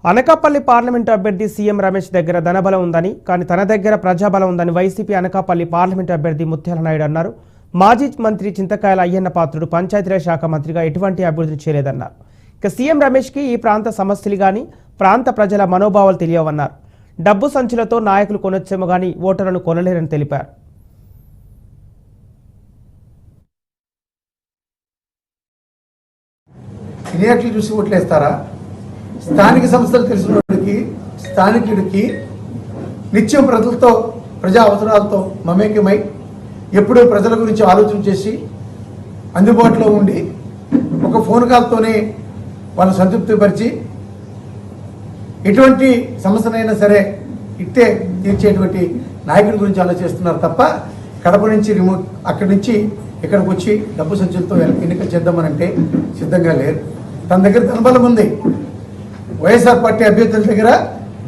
Anakapalli parliament అభ్యర్థి CM Ramesh దగ్గర ధనబలం ఉందని కానీ తన దగ్గర ప్రజాబలం ఉందని వైసీపీ అనకాపల్లి పార్లమెంటు అభ్యర్థి ముత్యాల నాయుడు అన్నారు. మాజీ మంత్రి చింతకాయల అయ్యన్న పాత్రుడు పంచాయతీరాజ్ శాఖ మంత్రిగా ఎటువంటి అభివృద్ధిని చేయలేదన్నారు. ఇక సీఎం రమేష్కి ఈ ప్రాంత సమస్యలు గాని ప్రాంత ప్రజల మనోభావాలు తెలియవన్నారు. డబ్బు సంచులతో నాయకులు కొనొచ్చేమో గాని ఓటర్లను కొనలేరని తెలిపారు. చూసి ఓట్లేస్తారా? స్థానిక సంస్థలు తెలిసినోడికి స్థానికుడికి నిత్యం ప్రజలతో ప్రజా అవసరాలతో మమేకమై ఎప్పుడూ ప్రజల గురించి ఆలోచన చేసి అందుబాటులో ఉండి ఒక ఫోన్ కాల్తోనే వాళ్ళు సంతృప్తిపరిచి ఎటువంటి సమస్యనైనా సరే ఇట్టే తీర్చేటువంటి నాయకుడి గురించి ఆలోచిస్తున్నారు తప్ప కడప నుంచి రిమోట్ అక్కడి నుంచి ఇక్కడికి వచ్చి డబ్బు సంచులతో ఎన్నికలు చేద్దామనంటే సిద్ధంగా లేరు. తన దగ్గర ధనబలం ఉంది. వైఎస్ఆర్ పార్టీ అభ్యర్థుల దగ్గర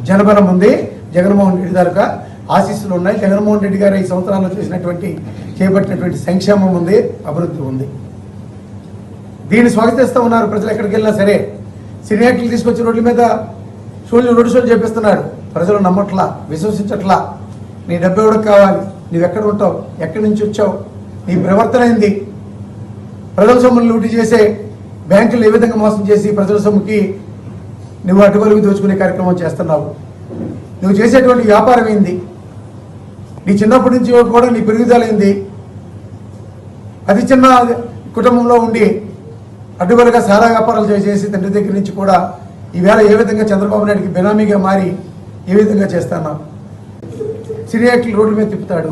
జనబలం ఉంది. జగన్మోహన్ రెడ్డి దాకా ఆశీస్సులు ఉన్నాయి. జగన్మోహన్ రెడ్డి గారు ఈ సంవత్సరాల్లో చేపట్టినటువంటి సంక్షేమం ఉంది, అభివృద్ధి ఉంది. దీన్ని స్వాగతిస్తూ ఉన్నారు ప్రజలు. ఎక్కడికి వెళ్ళినా సరే సినియాట్లు తీసుకొచ్చి రోడ్ల మీద రోడ్డు షోలు చేపిస్తున్నాడు. ప్రజలు నమ్మట్లా, విశ్వసించట్లా. నీ డబ్బు ఎవరికి కావాలి, నువ్వెక్కడ ఉంటావు, ఎక్కడి నుంచి వచ్చావు, నీ ప్రవర్తన ఏంది, ప్రజల సొమ్ములు లూటీ చేసే బ్యాంకులు ఏ విధంగా మోసం చేసి ప్రజల సొమ్ముకి నువ్వు అటువరకు దోచుకునే కార్యక్రమం చేస్తున్నావు, నువ్వు చేసేటువంటి వ్యాపారం ఏంది, నీ చిన్నప్పటి నుంచి కూడా నీ పెరుగుదల ఏంది, అతి చిన్న కుటుంబంలో ఉండి అడ్డువలుగా సారా వ్యాపారాలు చేసి తండ్రి దగ్గర నుంచి కూడా ఈవేళ ఏ విధంగా చంద్రబాబు నాయుడికి బెనామీగా మారి ఏ విధంగా చేస్తున్నావు. సినియాట్లు రోడ్ల మీద తిప్పుతాడు.